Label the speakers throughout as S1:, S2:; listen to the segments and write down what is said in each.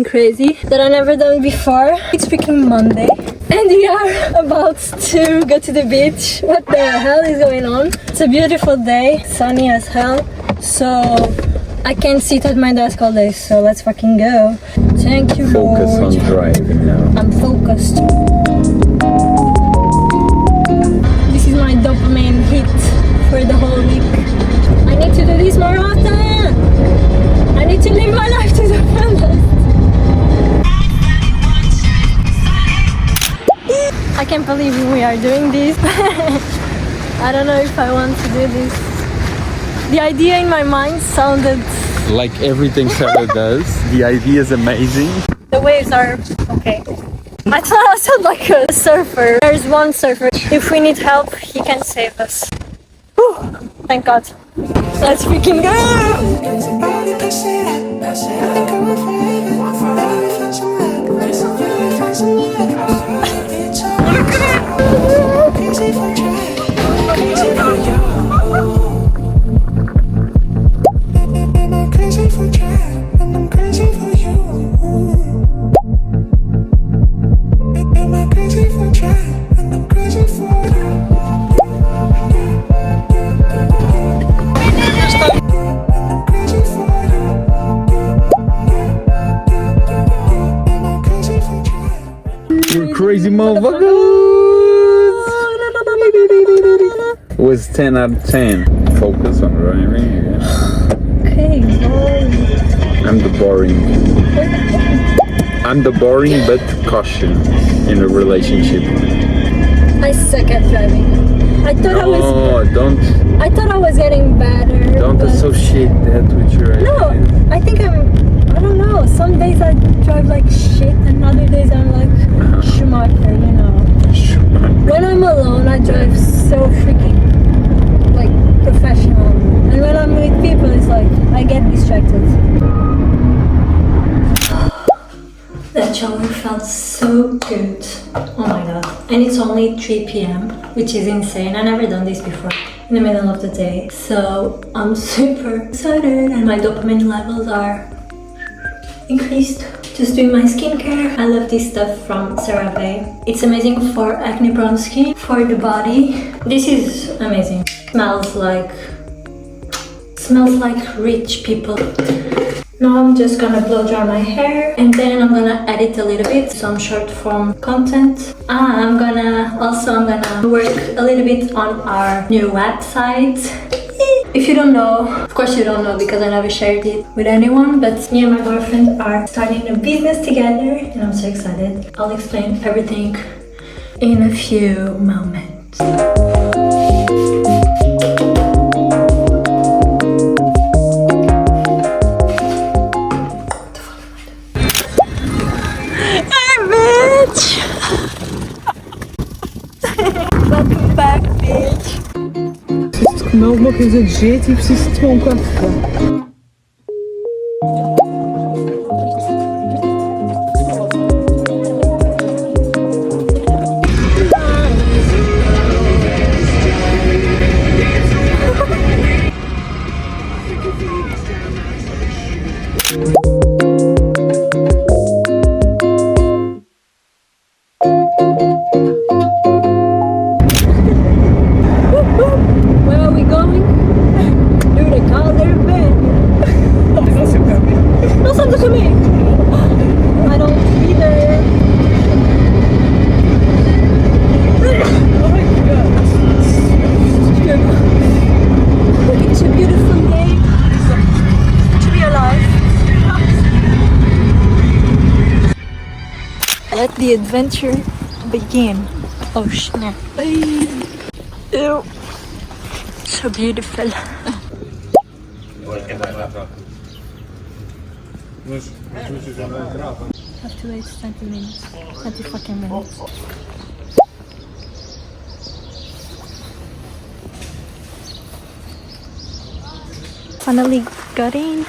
S1: crazy that I never done before. It's freaking Monday and we are about to go to the beach. What the hell is going on? It's a beautiful day, sunny as hell, so I can't sit at my desk all day, so let's fucking go. Thank you,
S2: Focus
S1: Lord.
S2: on driving now.
S1: I'm focused. This is my dopamine hit for the whole week. I need to do this more often. I need to live my life to the fullest. I can't believe we are doing this. I don't know if I want to do this. The idea in my mind sounded
S2: like everything Sarah does. The idea is amazing.
S1: The waves are okay. I thought I sound like a surfer. There's one surfer. If we need help, he can save us. Whew, thank God. Let's freaking go!
S2: You crazy motherfuckers! It was 10 out of 10. Focus on driving again.
S1: Okay,
S2: I'm the boring. I'm the boring but caution in a relationship.
S1: I suck at driving. I thought I thought I was getting better.
S2: Don't associate that with your ideas.
S1: No, I think I don't know. Some days I drive like shit and other days I'm like Schumacher, you know. When I'm alone I drive so freaking like professional. And when I'm with people it's like I get distracted. That shower felt so good. Oh my god. And it's only 3 p.m, which is insane. I never done this before in the middle of the day. So I'm super excited and my dopamine levels are increased. Just doing my skincare. I love this stuff from CeraVe. It's amazing for acne prone skin, for the body. This is amazing. Smells like rich people. Now I'm just gonna blow dry my hair and then I'm gonna edit a little bit, some short form content. I'm gonna work a little bit on our new website. If you don't know, of course you don't know because I never shared it with anyone, but me and my boyfriend are starting a business together and I'm so excited. I'll explain everything in a few moments. Welcome back, bitch.
S3: Preciso de comer alguma coisa de jeito e preciso de tomar um café.
S1: Where are we going? Do they call their bed? No Santa to me. I don't either.
S3: Oh my god.
S1: It's a beautiful day to be alive. Let the adventure begin. Oh snap. Ew. So beautiful. Have to wait 20 minutes. 20 fucking minutes. Finally got in.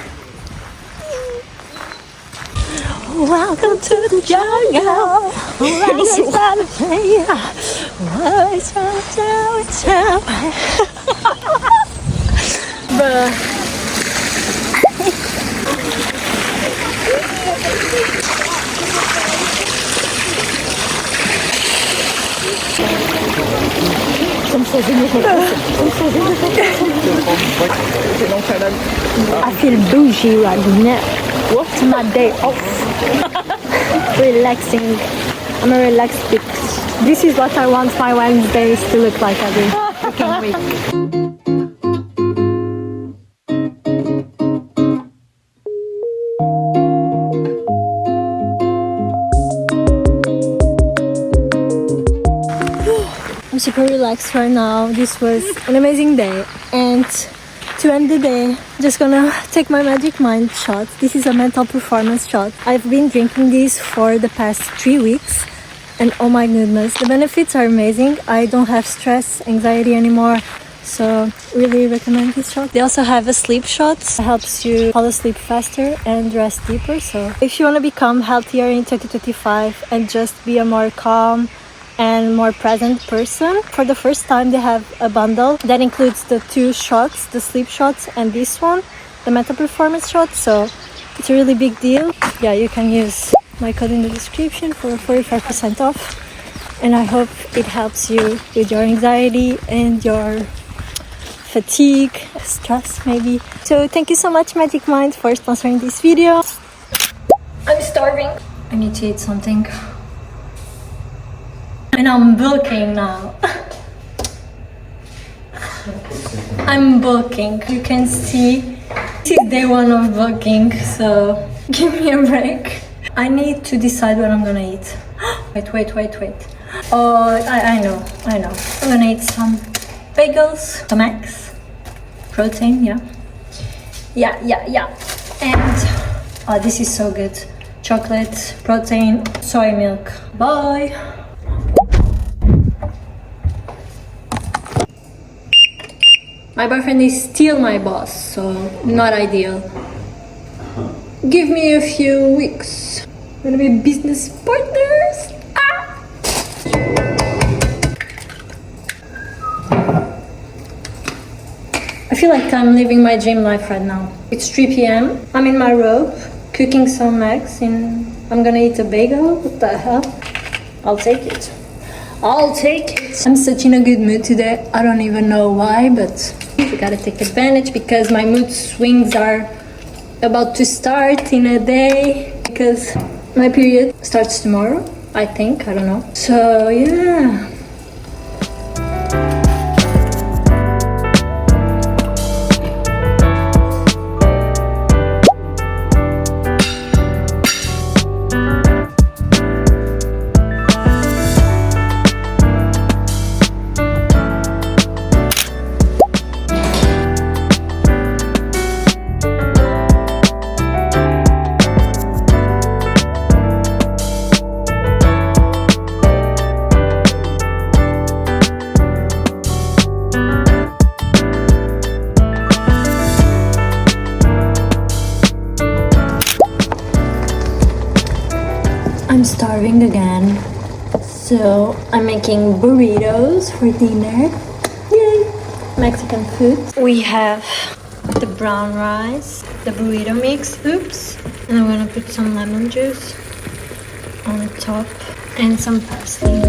S1: Welcome to the jungle. Bruh. I feel bougie right now. What? It's my day off. Relaxing. I'm a relaxed bitch. This is what I want my Wednesdays to look like every freaking week. I'm super relaxed right now. This was an amazing day, and to end the day, just gonna take my magic mind shot. This is a mental performance shot. I've been drinking this for the past 3 weeks, and oh my goodness, the benefits are amazing. I don't have stress, anxiety anymore, so really recommend this shot. They also have a sleep shot. It helps you fall asleep faster and rest deeper. So if you want to become healthier in 2025 and just be a more calm and more present person, for the first time they have a bundle that includes the 2 shots, the sleep shots and this one, the mental performance shot. So it's a really big deal. Yeah, you can use my code in the description for 45% off, and I hope it helps you with your anxiety and your fatigue, stress maybe. So thank you so much Magic Mind for sponsoring this video. I'm starving. I need to eat something. And I'm bulking now. I'm bulking. You can see this is day 1 of bulking, so give me a break. I need to decide what I'm gonna eat. Wait. Oh, I know. I'm gonna eat some bagels, some eggs, protein, yeah. And oh, this is so good. Chocolate, protein, soy milk. Bye. My boyfriend is still my boss, so not ideal. Give me a few weeks. We're gonna be business partners. I feel like I'm living my dream life right now. It's 3 p.m. I'm in my robe, cooking some eggs, and I'm gonna eat a bagel. What the hell? I'll take it. I'm such in a good mood today. I don't even know why, but we gotta take advantage because my mood swings are about to start in a day, because my period starts tomorrow, I think. I don't know. So yeah. I'm starving again, so I'm making burritos for dinner. Yay! Mexican food. We have the brown rice, the burrito mix, and I'm gonna put some lemon juice on the top and some parsley.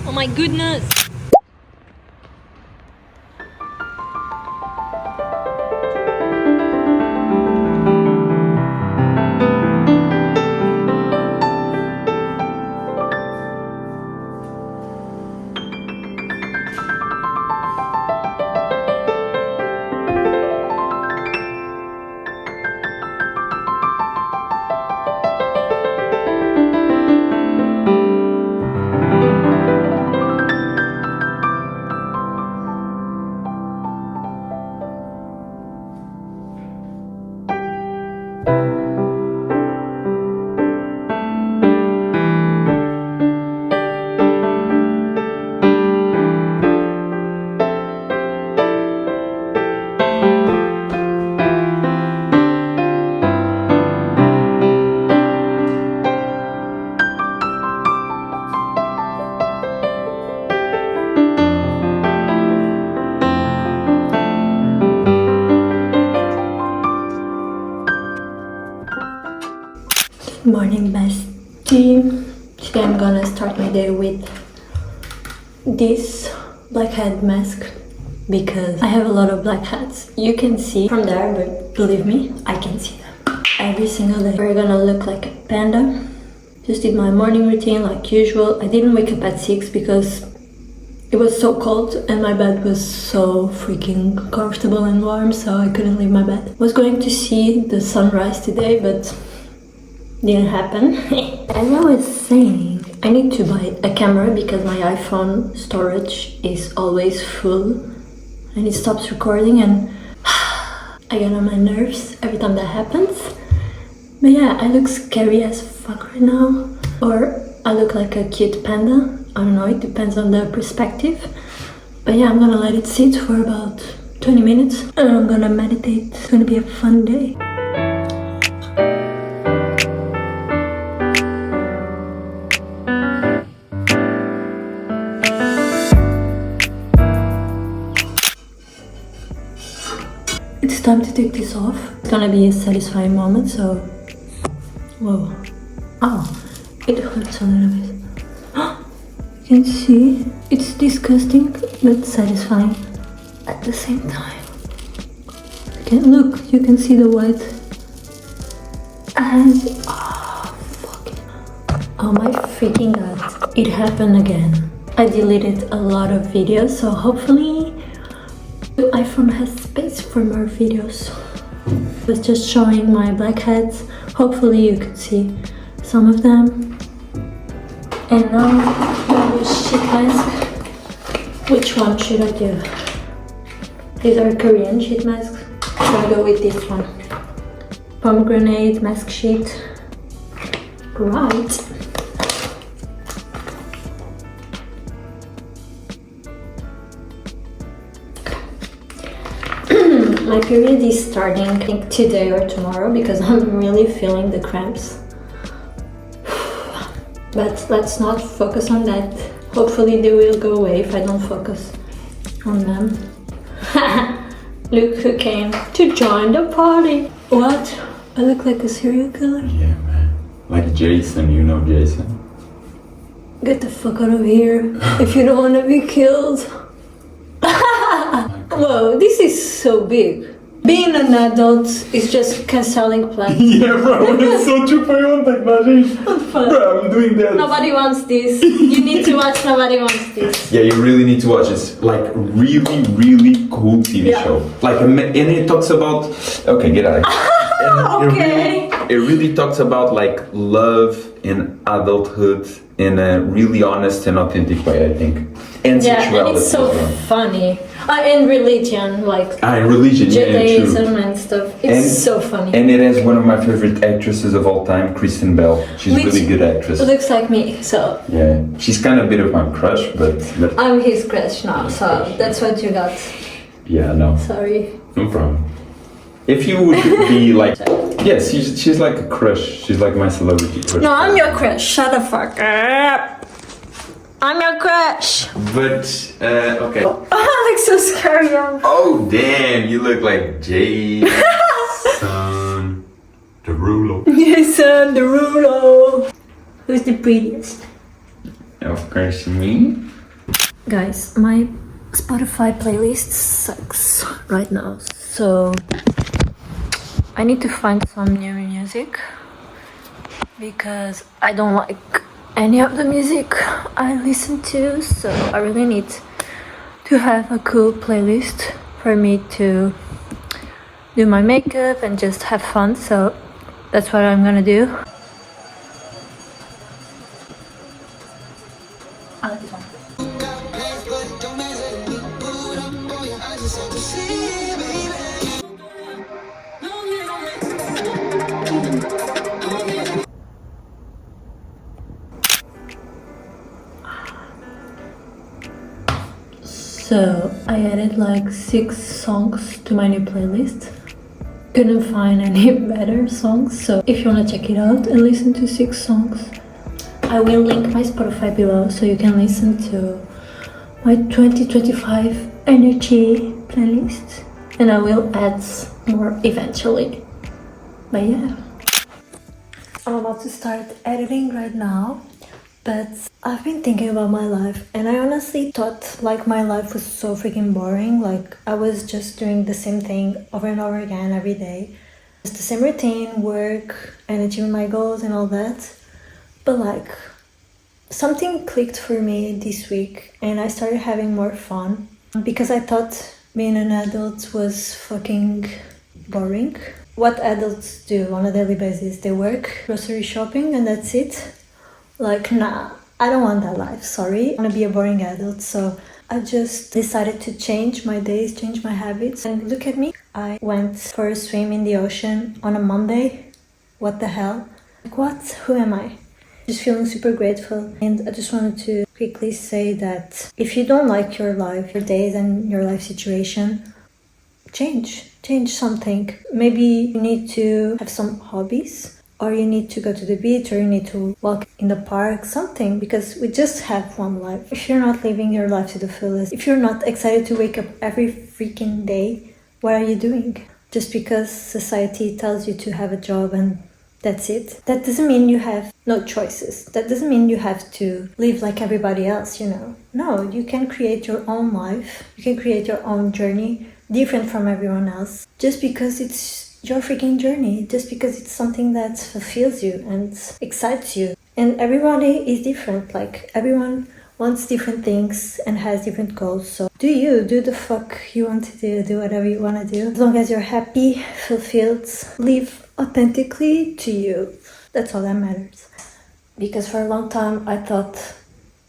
S1: Oh my goodness! Morning bestie. Today I'm gonna start my day with this black hat mask because I have a lot of black hats. You can see from there, but believe me, I can see them every single day. We're gonna look like a panda. Just did my morning routine like usual. I didn't wake up at 6 because it was so cold and my bed was so freaking comfortable and warm, so I couldn't leave my bed. Was going to see the sunrise today, but didn't happen. As I was saying, I need to buy a camera because my iPhone storage is always full and it stops recording, and I get on my nerves every time that happens. But yeah, I look scary as fuck right now, or I look like a cute panda. I don't know, it depends on the perspective. But yeah, I'm gonna let it sit for about 20 minutes and I'm gonna meditate. It's gonna be a fun day. It's time to take this off. It's gonna be a satisfying moment, so... Whoa. Oh, it hurts a little bit. You can see, it's disgusting but satisfying at the same time. Look, you can see the white. And... Oh, fuck it. Oh my freaking god. It happened again. I deleted a lot of videos, so hopefully the iPhone has space for more videos. I was just showing my black hats. Hopefully you could see some of them. And now the sheet mask. Which one should I do? These are Korean sheet masks. I'm gonna go with this one. Pomegranate mask sheet. Right. My period is starting, I think, today or tomorrow because I'm really feeling the cramps. But let's not focus on that. Hopefully they will go away if I don't focus on them. Look who came to join the party. What? I look like a serial killer?
S2: Yeah, man. Like Jason, you know Jason?
S1: Get the fuck out of here if you don't want to be killed. Whoa, this is so big. Being an adult is just cancelling plans.
S2: Yeah, bro, it's so true for your technology. Bro, I'm doing that.
S1: Nobody wants this. You need to watch Nobody Wants This.
S2: Yeah, you really need to watch it. It's like really, really cool TV show. Like, and it talks about... Okay, get out of here.
S1: Okay.
S2: It really talks about like love in adulthood in a really honest and authentic way, I think. And
S1: Yeah,
S2: sexuality
S1: and it's so
S2: as well.
S1: funny. And religion, like
S2: And religion, yeah,
S1: Judaism
S2: true.
S1: and stuff. It's so funny.
S2: And it has one of my favorite actresses of all time, Kristen Bell. She's a
S1: Which
S2: really good actress.
S1: looks like me, so
S2: Yeah, she's kind of a bit of my crush, but
S1: I'm his crush now, so that's what you got.
S2: yeah, no,
S1: Sorry.
S2: no problem. If you would be like, yes, she's like a crush. She's like my celebrity crush.
S1: No, I'm your crush. Shut the fuck up. I'm your crush.
S2: But okay.
S1: Oh, I look so scary.
S2: Oh damn, you look like Jason Derulo.
S1: Jason Derulo. Who's the prettiest?
S2: Of course, me.
S1: Guys, my Spotify playlist sucks right now, so I need to find some new music because I don't like any of the music I listen to, so I really need to have a cool playlist for me to do my makeup and just have fun, so that's what I'm gonna do. I like this one. So I added like 6 songs to my new playlist. Couldn't find any better songs, so if you wanna check it out and listen to 6 songs, I will link my Spotify below so you can listen to my 2025 energy playlist, and I will add more eventually. But yeah. I'm about to start editing right now, but I've been thinking about my life and I honestly thought like my life was so freaking boring. Like I was just doing the same thing over and over again every day. Just the same routine, work and achieving my goals and all that. But like something clicked for me this week and I started having more fun because I thought being an adult was fucking boring. What adults do on a daily basis, they work, grocery shopping, and that's it. Like, nah, I don't want that life, sorry. I want to be a boring adult, so I just decided to change my days, change my habits, and look at me. I went for a swim in the ocean on a Monday. What the hell? Like, what? Who am I? Just feeling super grateful. And I just wanted to quickly say that if you don't like your life, your days, and your life situation, change something. Maybe you need to have some hobbies, or you need to go to the beach, or you need to walk in the park, something, because we just have one life. If you're not living your life to the fullest, if you're not excited to wake up every freaking day, what are you doing? Just because society tells you to have a job and that's it, that doesn't mean you have no choices. That doesn't mean you have to live like everybody else, you know. No, you can create your own life. You can create your own journey, different from everyone else, just because it's your freaking journey, just because it's something that fulfills you and excites you. And everybody is different. Like everyone wants different things and has different goals. So do the fuck you want to do whatever you want to do. As long as you're happy, fulfilled, live authentically to you. That's all that matters. Because for a long time I thought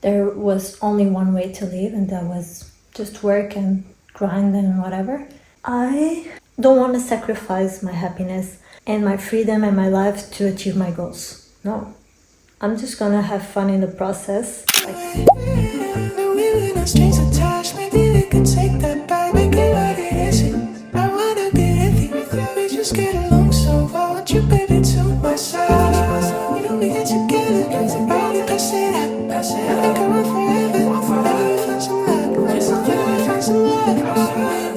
S1: there was only one way to live, and that was just work and grind and whatever. I don't want to sacrifice my happiness and my freedom and my life to achieve my goals. No. I'm just gonna have fun in the process. Strings attached, maybe we can take that back, make it like it is. I wanna be with you, we just get along so well. Want you, baby, to my side. You know we get together, baby, pass it up, pass it up. I think I want forever, forever we find some luck, find some luck.